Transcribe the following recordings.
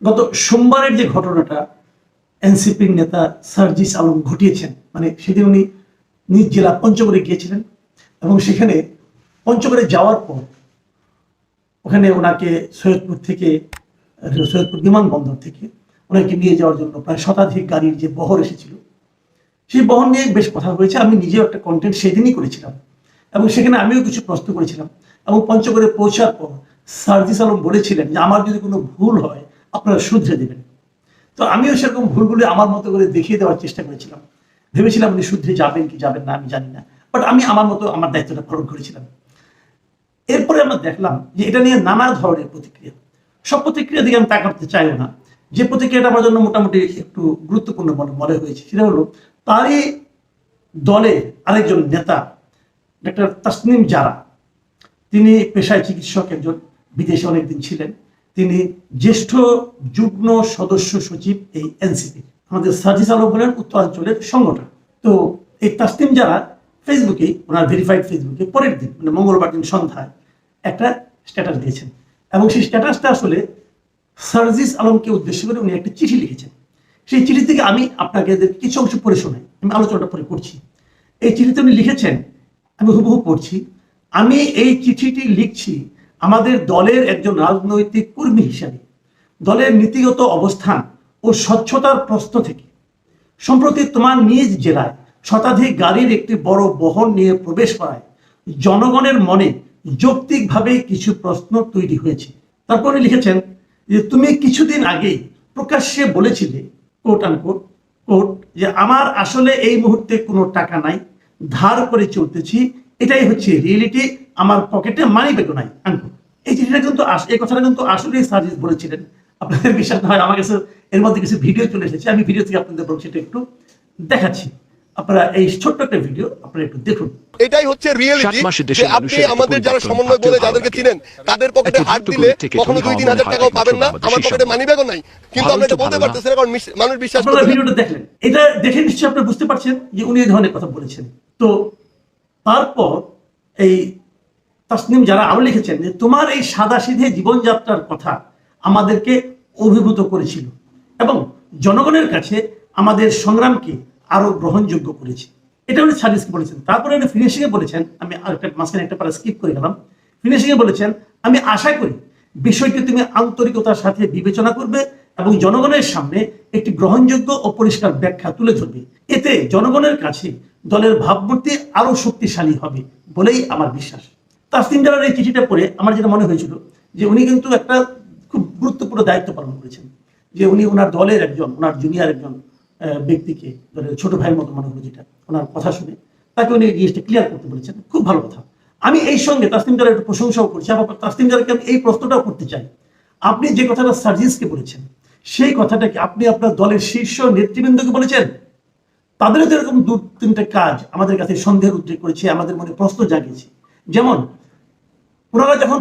গত সোমবারের যে ঘটনাটা এনসিপির নেতা সার্জিস আলম ঘটিয়েছেন, মানে সেদিন উনি নিজ জেলা পঞ্চগড়ে গিয়েছিলেন এবং সেখানে পঞ্চগড়ে যাওয়ার পর ওখানে ওনাকে সৈয়দপুর বিমানবন্দর থেকে ওনাকে নিয়ে যাওয়ার জন্য প্রায় শতাধিক গাড়ির যে বহর এসেছিল, সেই বহর নিয়ে বেশ কথা হয়েছে। আমি নিজেও একটা কন্টেন্ট সেদিনই করেছিলাম এবং সেখানে আমিও কিছু প্রশ্ন করেছিলাম এবং পঞ্চগড়ে পৌঁছার পর সার্জিস আলম বলেছিলেন যে আমার যদি কোনো ভুল হয় আপনারা শুধরে দেবেন। তো আমিও সেরকম ভুলগুলি আমার মতো করে দেখিয়ে দেওয়ার চেষ্টা করেছিলাম। ভেবেছিলাম উনি শুধরে যাবেন কি যাবেন না আমি জানি না, বাট আমি আমার মতো আমার দায়িত্বটা পালন করেছিলাম। এরপরে আমরা দেখলাম যে এটা নিয়ে নানা ধরনের প্রতিক্রিয়া। সব প্রতিক্রিয়া দিকে আমি তাকাতে চাইও না। যে প্রতিক্রিয়াটা আমার জন্য মোটামুটি একটু গুরুত্বপূর্ণ মনে হয়েছে সেটা হলো তারই দলে আরেকজন নেতা ডক্টর তাসনিম জারা, তিনি পেশায় চিকিৎসক, একজন বিদেশে অনেকদিন ছিলেন, তিনি জ্যেষ্ঠ যুগ্ম সদস্য সচিব এই এনসিপি। আমাদের সার্জিস আলম হলেন উত্তরাঞ্চলের সংগঠন। তো এই তাসনিম জারা ফেসবুকে, ওনার ভেরিফাইড ফেসবুকে পরের দিন মানে মঙ্গলবার দিন সন্ধ্যায় একটা স্ট্যাটাস দিয়েছেন এবং সেই স্ট্যাটাসটা আসলে সার্জিস আলমকে উদ্দেশ্য করে উনি একটা চিঠি লিখেছেন। সেই চিঠি থেকে আমি আপনাকে কিছু অংশ পড়ে শোনাই, আমি আলোচনাটা পরে করছি। এই চিঠিতে উনি লিখেছেন, আমি হুবহু পড়ছি। আমি এই চিঠিটি লিখছি আমাদের দলের একজন রাজনৈতিক কর্মী হিসাবে, দলের নীতিগত অবস্থান ও স্বচ্ছতার প্রশ্ন থেকে। সম্প্রতি তোমার নিজ জেলায় শতাধিক গাড়ির একটি বড় বহর নিয়ে প্রবেশ করায় জনগণের মনে যৌক্তিকভাবে কিছু প্রশ্ন তৈরি হয়েছে। তারপরে লিখেছেন যে তুমি কিছুদিন আগেই প্রকাশ্যে বলেছিলে কোট আনকোট কোট যে আমার আসলে এই মুহূর্তে কোনো টাকা নাই, ধার করে চলতেছি, এটাই হচ্ছে রিয়েলিটি, আমার পকেটে মানি ব্যাগও নাই আনকোট। এই চিঠিটা কিন্তু এই কথাটা কিন্তু আসলেই সার্জিস বলেছিলেন। আপনাদের বিশ্বাস না হয় আমার কাছে এর মধ্যে কিছু ভিডিও চলে এসেছে, আমি ভিডিও থেকে আপনাদের বলছি সেটা একটু দেখাচ্ছি। আপনারা এই ছোট্ট একটা ভিডিও আপনারা একটু দেখুন। এটাই হচ্ছে রিয়েলিটি যে আপনি আমাদের যারা সমন্বয় বলে যাদেরকে চিনেন তাদের পকেটে হাত দিলে কখনো 2-3 হাজার টাকাও পাবেন না, আমার পকেটে মানি ব্যাগও নাই, কিন্তু আমরা এটা বলতে পারতেছি না কারণ মানুষ বিশ্বাস করে। আপনারা ভিডিওটা দেখলেন, এটা দেখে নিশ্চয়ই আপনারা বুঝতে পারছেন যে উনি এই ধরনের কথা বলেছেন। তো তারপর এই তাসনিম যারা আরো লিখেছেন যে তোমার এই সাদাসিধে জীবনযাত্রার কথা আমাদেরকে অভিভূত করেছিল এবং জনগণের কাছে আমাদের সংগ্রামকে আরো গ্রহণযোগ্য করেছে। এটা উনি সার্জিসকে বলেছেন। তারপরে উনি ফিনিশিংয়ে বলেছেন, আমি মাঝখানে একটা পারা স্কিপ করে গেলাম, ফিনিশিংয়ে বলেছেন আমি আশা করি বিষয়টি তুমি আন্তরিকতার সাথে বিবেচনা করবে এবং জনগণের সামনে একটি গ্রহণযোগ্য ও পরিষ্কার ব্যাখ্যা তুলে ধরবে। এতে জনগণের কাছে দলের ভাবমূর্তি আরো শক্তিশালী হবে বলেই আমার বিশ্বাস। তাসনিম জারার এই চিঠিটা পড়ে আমার যেটা মনে হয়েছিল যে উনি কিন্তু একটা খুব গুরুত্বপূর্ণ দায়িত্ব পালন করেছেন, যে উনি ওনার দলের একজন, ওনার জুনিয়র একজন ব্যক্তিকে, দলের ছোট ভাইয়ের মতো মনে হলো যেটা, ওনার কথা শুনে তাকে উনি জিনিসটা ক্লিয়ার করতে বলেছেন। খুব ভালো কথা। আমি এই সঙ্গে তাসনিম জারার একটু প্রশংসাও করছি। আবার তাসনিম জারাকে আমি এই প্রশ্নটাও করতে চাই, আপনি যে কথাটা সার্জিসকে বলেছেন সেই কথাটাকে আপনি আপনার দলের শীর্ষ নেতৃবৃন্দকে বলেছেন? তাদেরও তো এরকম 2-3টা কাজ আমাদের কাছে সন্দেহের উদ্রেক করেছে, আমাদের মনে প্রশ্ন জাগিয়েছে। যেমন ওনারা যখন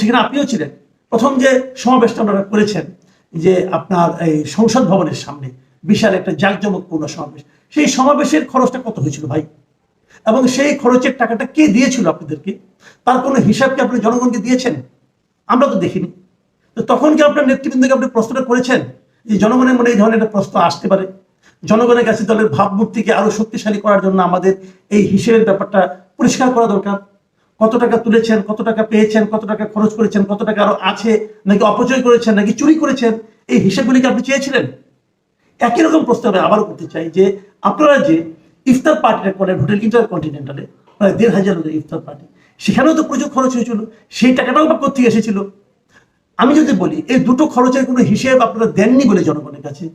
সেখানে আপনিও ছিলেন, প্রথম যে সমাবেশটা ওনারা করেছেন যে আপনার এই সংসদ ভবনের সামনে বিশাল একটা জাঁকজমকপূর্ণ সমাবেশ, সেই সমাবেশের খরচটা কত হয়েছিল ভাই? এবং সেই খরচের টাকাটা কে দিয়েছিল আপনাদেরকে? তার কোনো হিসাব কি আপনি জনগণকে দিয়েছেন? আমরা তো দেখিনি। তো তখন কি আপনার নেতৃবৃন্দকে আপনি প্রশ্নটা করেছেন যে জনগণের মনে এই ধরনের একটা প্রশ্ন আসতে পারে? জনগণের কাছে দলের ভাবমূর্তিকে আরো শক্তিশালী করার জন্য আমাদের এই হিসেবের ব্যাপারটা পরিষ্কার করা দরকার। কত টাকা তুলেছেন, কত টাকা পেয়েছেন, কত টাকা খরচ করেছেন, কত টাকা আরো আছে, নাকি অপচয় করেছেন, নাকি চুরি করেছেন, এই হিসেবগুলিকে আপনি চেয়েছিলেন? একই রকম প্রশ্ন আমি আবারও করতে চাই যে আপনারা যে ইফতার পার্টিটা করেন হোটেল ইন্টারকন্টিনেন্টালে, প্রায় 1,500 লোকের ইফতার পার্টি, সেখানেও তো প্রচুর খরচ হয়েছিল, সেই টাকাটাও বা কোথেকে এসেছিল? আমি যদি বলি এই দুটো খরচের কোনো হিসেব আপনারা দেননি বলে জনগণের কাছে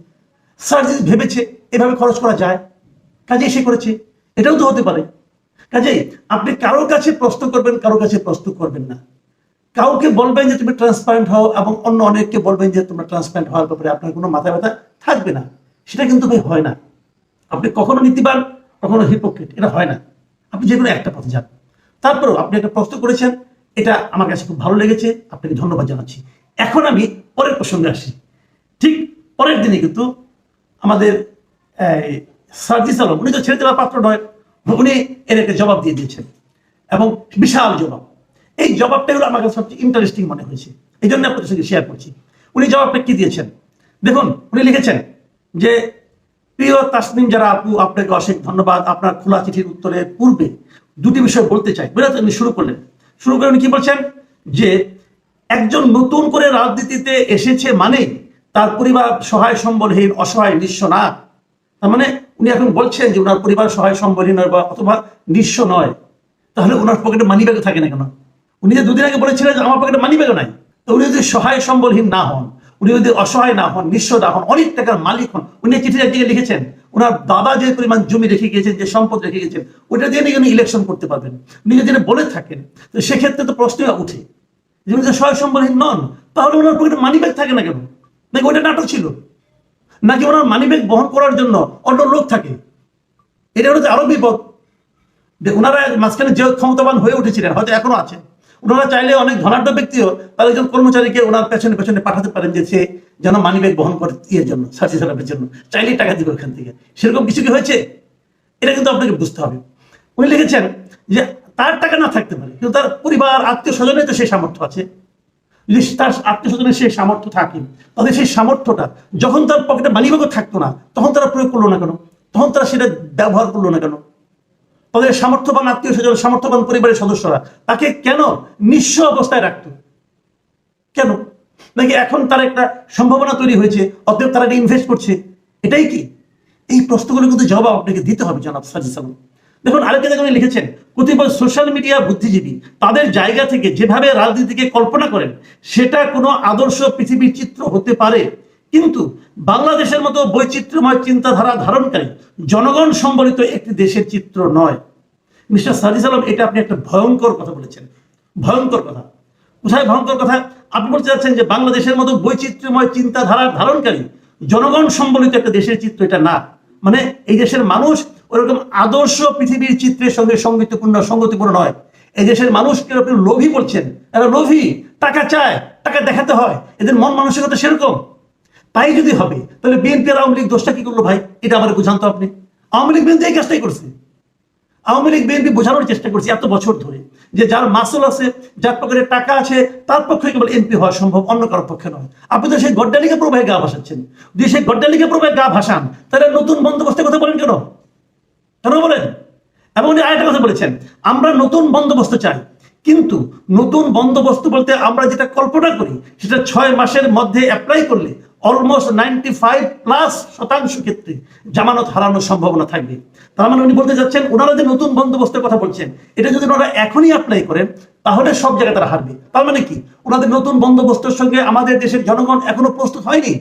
সার্জিস ভেবেছে এভাবে খরচ করা যায়, কাজে সে করেছে, এটাও তো হতে পারে। কাজেই আপনি কারোর কাছে প্রশ্ন করবেন, কারোর কাছে প্রশ্ন করবেন না, কাউকে বলবেন যে তুমি ট্রান্সপারেন্ট হও এবং অন্য অনেককে বলবেন যে তোমরা ট্রান্সপারেন্ট হওয়ার ব্যাপারে আপনার কোনো মাথা ব্যথা থাকবে না, সেটা কিন্তু ভাই হয় না। আপনি কখনো নীতিবান, কখনো হিপোক্রেট, এটা হয় না। আপনি যে কোনো একটা পথে যান। তারপরেও আপনি একটা প্রশ্ন করেছেন, এটা আমার কাছে খুব ভালো লেগেছে, আপনাকে ধন্যবাদ জানাচ্ছি। এখন আমি পরের প্রসঙ্গে আসি। ঠিক পরের দিনে কিন্তু আমাদের সার্জিস আলম, উনি তো ছেড়ে দেওয়ার পাত্র নয়, উনি এর একটা জবাব দিয়ে দিয়েছেন এবং বিশাল জবাব। এই জবাবটা হলো আমার কাছে সবচেয়ে ইন্টারেস্টিং মনে হয়েছে, এই জন্য আপনাদের সঙ্গে শেয়ার করছি। উনি জবাবটা কি দিয়েছেন? দেখুন উনি লিখেছেন যে প্রিয় তাসনিম যারা আপু, আপনাকে অশেষ ধন্যবাদ। আপনার খোলা চিঠির উত্তরের পূর্বে দুটি বিষয় বলতে চাই। বুঝলেন, উনি শুরু করে উনি কি বলছেন যে একজন নতুন করে রাজনীতিতে এসেছে মানে তার পরিবার সহায় সম্বলহীন, অসহায়, নিঃস্ব না। তার মানে উনি এখন বলছেন যে ওনার পরিবার সহায় সম্বলহীন বা অথবা নিঃস্ব নয়। তাহলে ওনার পকেটে মানি ব্যাগ থাকে না কেন? উনি যে দুদিন আগে বলেছিলেন যে আমার পকেটে মানি ব্যাগ নাই, তো উনি যদি সহায় সম্বলহীন না হন, উনি যদি অসহায় না হন, নিঃস্ব না হন, অনেক টাকার মালিক হন। উনি চিঠি একদিকে লিখেছেন ওনার দাদা যে পরিমাণ জমি রেখে গিয়েছেন, যে সম্পদ রেখে গেছেন, ওটা দিয়ে উনি ইলেকশন করতে পারবেন। উনি যদি বলে থাকেন তো সেক্ষেত্রে তো প্রশ্ন উঠে যে উনি যে সহায় সম্বলহীন নন, তাহলে ওনার পকেটে মানি ব্যাগ থাকে না কেন? নাকি ওটা নাটক ছিল? নাকি ওনার মানি ব্যাগ বহন করার জন্য অন্য লোক থাকে? এটা হচ্ছে আরো বিপদ। ওনারা মাঝখানে যে ক্ষমতাবান হয়ে উঠেছিলেন, হয়তো এখনো আছেন, ওনারা চাইলে অনেক ধনাঢ্য ব্যক্তিও তার একজন কর্মচারীকে ওনার পেছনে পেছনে পাঠাতে পারেন যে সে যেন মানি ব্যাগ বহন করে ইয়ের জন্য, সার্চি সালামের জন্য, চাইলেই টাকা দিবে ওখান থেকে। সেরকম কিছু কি হয়েছে? এটা কিন্তু আপনাকে বুঝতে হবে। উনি লিখেছেন যে তার টাকা না থাকতে পারে, কিন্তু তার পরিবার, আত্মীয় স্বজনের তো সেই সামর্থ্য আছে। যদি তার আত্মীয় স্বজনের সেই সামর্থ্য থাকে, তাদের সেই সামর্থ্যটা যখন তার পকেটে মানি ব্যাগও থাকতো না, তখন তারা প্রয়োগ করলো না কেন? তখন তারা সেটা ব্যবহার করলো না কেন? তাদের সামর্থ্যবান আত্মীয় স্বজন, সামর্থ্যবান পরিবারের সদস্যরা তাকে কেন নিঃস্ব অবস্থায় রাখতো? কেন? নাকি এখন তার একটা সম্ভাবনা তৈরি হয়েছে, অতএব তারা ইনভেস্ট করছে? এটাই কি? এই প্রশ্নগুলো কিন্তু জবাব আপনাকে দিতে হবে জনাব সার্জি সালাম। দেখুন আরেকটা জায়গায় উনি লিখেছেন, কতিপয় সোশ্যাল মিডিয়া বুদ্ধিজীবী তাদের জায়গা থেকে যেভাবে রাজনীতিকে কল্পনা করেন সেটা কোনো আদর্শ পৃথিবীর চিত্র হতে পারে, কিন্তু বাংলাদেশের মতো বৈচিত্র্যময় চিন্তাধারা ধারণকারী জনগণ সম্বলিত একটি দেশের চিত্র নয়। মিস্টার সার্জি সালাম, এটা আপনি একটা ভয়ঙ্কর কথা বলেছেন। ভয়ঙ্কর কথা। কোথায় ভয়ঙ্কর কথা? আপনি বলতে চাচ্ছেন যে বাংলাদেশের মতো বৈচিত্র্যময় চিন্তাধারার ধারণকারী জনগণ সম্বলিত একটা দেশের চিত্র এটা না। মানে এই দেশের মানুষ ওরকম আদর্শ পৃথিবীর চিত্রের সঙ্গে সঙ্গতিপূর্ণ নয়। এই দেশের মানুষকে আপনি লোভী বলছেন, এরা লোভী, টাকা চায়, টাকা দেখাতে হয়, এদের মন মানসিকতা সেরকম। তাই যদি হবে তাহলে বিএনপি আর আওয়ামী লীগ দোষটা কি করলো ভাই? এটা আমার বুঝান তো আপনি। আওয়ামী লীগ বিএনপি এই কাজটাই করছে। আওয়ামী লীগ বিএনপি বোঝানোর চেষ্টা করছে এত বছর ধরে যে যার মাসুল আছে, যার পকেটে টাকা আছে, তার পক্ষে কেবল এমপি হওয়া সম্ভব, অন্য কারোর পক্ষে নয়। আপনি তো সেই গড্ডালিকা প্রবাহে গা ভাসাচ্ছেন। যদি সেই গড্ডালিকা প্রবাহে গা ভাসান, তাহলে নতুন বন্দোবস্তের কথা বলেন কেন? কেন বলেন? এবং উনি আরেকটা কথা বলেছেন, আমরা নতুন বন্দোবস্ত চাই, কিন্তু নতুন বন্দোবস্ত বলতে আমরা যেটা কল্পনা করি সেটা 6 মাসের মধ্যে অ্যাপ্লাই করলে অলমোস্ট 95+ ক্ষেত্রে জামানত হারানোর সম্ভাবনা থাকবে। তার মানে উনি বলতে যাচ্ছেন ওনারা যে নতুন বন্দোবস্তের কথা বলছেন, এটা যদি ওনারা এখনই অ্যাপ্লাই করেন তাহলে সব জায়গায় তারা হারবে। তার মানে কি? ওনাদের নতুন বন্দোবস্তের সঙ্গে আমাদের দেশের জনগণ এখনো প্রস্তুত হয়নি।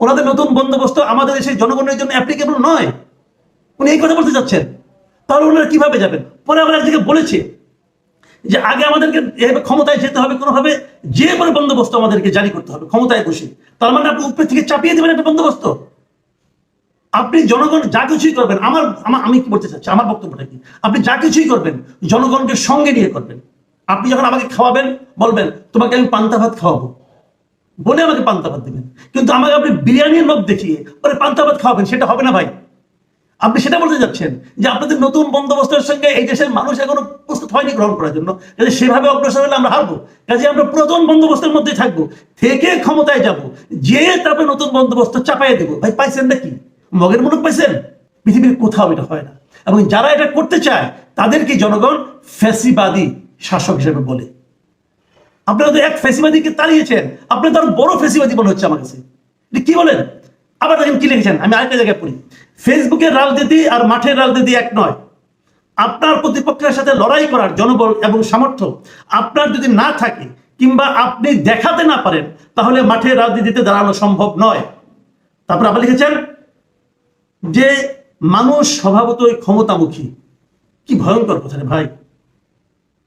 ওনাদের নতুন বন্দোবস্ত আমাদের দেশের জনগণের জন্য অ্যাপ্লিকেবল নয়। উনি এই কথা বলতে যাচ্ছেন, তাহলে ওনারা কিভাবে যাবেন? পরে আবার একদিকে বলেছে যে আগে আমাদেরকে ক্ষমতায় যেতে হবে, কোনোভাবে যে পরে বন্দোবস্ত আমাদেরকে জারি করতে হবে ক্ষমতায় বসে। তার মানে আপনি উপরে থেকে চাপিয়ে দেবেন একটা বন্দোবস্ত। আপনি জনগণ যা কিছুই করবেন, আমি কি বলতে চাচ্ছি, আমার বক্তব্যটা কি, আপনি যা কিছুই করবেন জনগণকে সঙ্গে নিয়ে করবেন। আপনি যখন আমাকে খাওয়াবেন বলবেন তোমাকে আমি পান্তা ভাত খাওয়াবো, বলে আমাকে পান্তা ভাত দেবেন, কিন্তু আমাকে আপনি বিরিয়ানির লোভ দেখিয়ে পরে পান্তা ভাত খাওয়াবেন, সেটা হবে না ভাই। আপনি সেটা বলতে যাচ্ছেন যে আপনাদের নতুন বন্দোবস্তের সঙ্গে এই দেশের মানুষ এখনো প্রস্তুত হয়নি গ্রহণ করার জন্য, কাজে সেভাবে অগ্রসর হলে আমরা হারবো। কাজে আমরা পুরাতন বন্দোবস্তের মধ্যে থাকবো, থেকে ক্ষমতায় যাব, যে তারপরে নতুন বন্দোবস্ত চাপাইয়ে দেবো। ভাই পাইছেন নাকি? মগের মুলুক পাইছেন? পৃথিবীর কোথাও এটা হয় না। এবং যারা এটা করতে চায় তাদেরকে জনগণ ফ্যাসিবাদী শাসক হিসেবে বলে। আপনারা তো এক ফ্যাসিবাদীকে তাড়িয়েছেন, আপনি তো আরো বড় ফ্যাসিবাদী মনে হচ্ছে আমার কাছে। কি বলেন? আবার দেখেন কি লিখেছেন, আমি আরেকটা জায়গায় পড়ি, ফেসবুকের রাজনীতি আর মাঠের রাজনীতি এক নয়। আপনার প্রতিপক্ষের সাথে লড়াই করার জনবল এবং সামর্থ্য আপনার যদি না থাকে কিংবা আপনি দেখাতে না পারেন, তাহলে মাঠের রাজনীতিতে দাঁড়ানো সম্ভব নয়। তারপর আবার লিখেছেন যে মানুষ স্বভাবতই ক্ষমতামুখী। কি ভয়ঙ্কর কথা রে ভাই!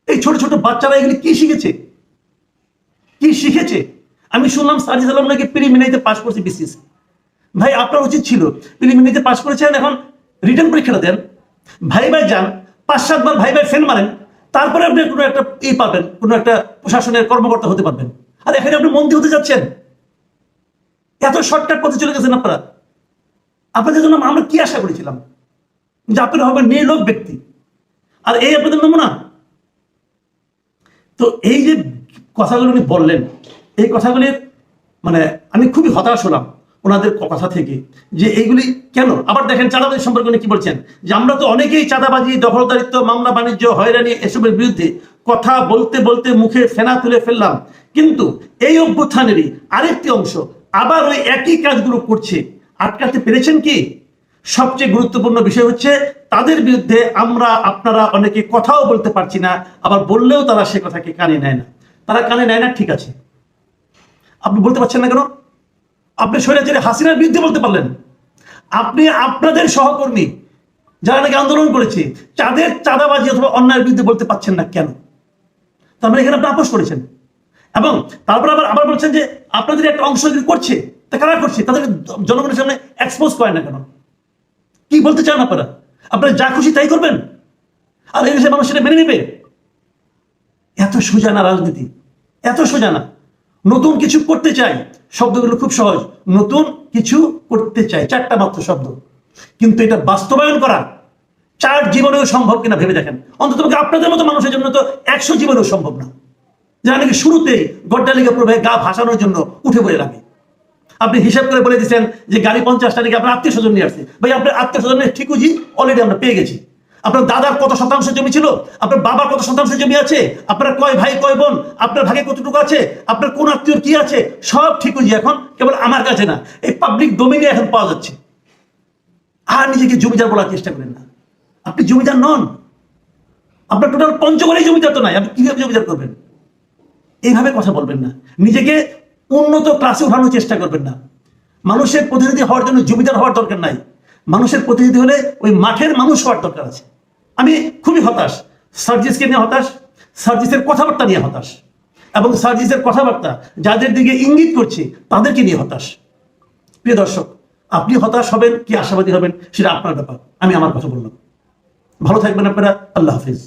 এই ছোট ছোট বাচ্চারা এগুলি কি শিখেছে? কি শিখেছে? আমি শুনলাম সার্জি সালাম নাকি প্রিলিমিনারিতে পাস করছে বিসিএস। ভাই আপনার উচিত ছিল প্রিলিমিনারিতে পাস করেছেন, এখন রিটার্ন পরীক্ষাটা দেন, ভাই যান, 5-7 বার ভাই ফেল মারেন, তারপরে আপনি কোনো একটা পাবেন, কোনো একটা প্রশাসনের কর্মকর্তা হতে পারবেন। আর এখানে আপনি মন্ত্রী হতে যাচ্ছেন, এত শর্টকাট পথে চলে গেছেন আপনারা। আপনাদের জন্য আমরা কি আশা করেছিলাম যে আপনারা হবেন নির্লোভ ব্যক্তি, আর এই আপনাদের নমুনা। তো এই যে কথাগুলো উনি বললেন, এই কথাগুলির মানে আমি খুবই হতাশ হলাম ওনাদের কথা থেকে, যে এইগুলি কেন। আবার দেখেন চাঁদাবাজি সম্পর্কে উনি কি বলছেন, যে আমরা তো অনেকেই চাঁদাবাজি, দখলদারিত্ব, মামলা বাণিজ্য, হয়রানি এসবের বিরুদ্ধে কথা বলতে বলতে মুখে ফেনা তুলে ফেললাম, কিন্তু এই অভ্যুত্থানেরই আরেকটি অংশ আবার ওই একই কাজগুলো করছে, আটকাতে পেরেছেন কি? সবচেয়ে গুরুত্বপূর্ণ বিষয় হচ্ছে তাদের বিরুদ্ধে আমরা আপনারা অনেকে কথাও বলতে পারছি না, আবার বললেও তারা সে কথাকে কানে নেয় না। তারা কানে নেয় না, ঠিক আছে, আপনি বলতে পারছেন না কেন? আপনি স্বৈরাচারী হাসিনার বিরুদ্ধে বলতে পারলেন, আপনি আপনাদের সহকর্মী যারা নাকি আন্দোলন করেছে তাদের চাঁদাবাজি অথবা অন্যায়ের বিরুদ্ধে বলতে পারছেন না কেন? তার মানে এখানে আপনি আপোষ করেছেন, এবং তারপর আবার আবার বলছেন যে আপনাদের একটা অংশ যদি করছে, তা কারা করছে তাদেরকে জনগণের সামনে এক্সপোজ করেন না কেন? কি বলতে চান আপনারা? আপনারা যা খুশি তাই করবেন, আর এই দেশের মানুষ সেটা মেনে নেবে? এত সোজা না রাজনীতি, এত সোজা না। নতুন কিছু করতে চাই, শব্দগুলো খুব সহজ, নতুন কিছু করতে চাই, চারটা মাত্র শব্দ, কিন্তু এটা বাস্তবায়ন করা 4 জীবনেও সম্ভব কিনা ভেবে দেখেন। অন্তত আপনাদের মতো মানুষের জন্য তো 100 জীবনেও সম্ভব না, যারা নাকি শুরুতেই গড্ডালিকা প্রভাবে গা ভাসানোর জন্য উঠে পড়ে লাগে। আপনি হিসাব করে বলে দিচ্ছেন যে গাড়ি 50টা নাকি আপনার আত্মীয় স্বজন নিয়ে আসছে। ভাই আপনার আত্মীয় স্বজনের ঠিকুজি অলরেডি আমরা পেয়ে গেছি। আপনার দাদার কত শতাংশ জমি ছিল, আপনার বাবার কত শতাংশ জমি আছে, আপনার কয় ভাই কয় বোন, আপনার ভাগে কতটুকু আছে, আপনার কোন আত্মীয়র কি আছে, সব ঠিকুজি এখন কেবল আমার কাছে না, এই পাবলিক ডোমেইনে এখন পাওয়া যাচ্ছে। আর নিজেকে জমিদার বলার চেষ্টা করেন না, আপনি জমিদার নন। আপনার টোটাল পঞ্চগড়েই জমিদার তো নাই, আপনি কিভাবে জমিদার করবেন? এইভাবে কথা বলবেন না, নিজেকে উন্নত ক্লাসে উঠানোর চেষ্টা করবেন না। মানুষের প্রতিনিধি হওয়ার জন্য জমিদার হওয়ার দরকার নাই, মানুষের প্রতিনিধি হলে ওই মাঠের মানুষ হওয়ার দরকার আছে। আমি খুবই হতাশ, সার্জিসকে নিয়ে হতাশ, সার্জিসের কথাবার্তা নিয়ে হতাশ, এবং সার্জিসের কথাবার্তা যাদের দিকে ইঙ্গিত করছে তাদেরকে নিয়ে হতাশ। প্রিয় দর্শক, আপনি হতাশ হবেন কি আশাবাদী হবেন সেটা আপনার ব্যাপার, আমি আমার কথা বললাম। ভালো থাকবেন আপনারা, আল্লাহ হাফিজ।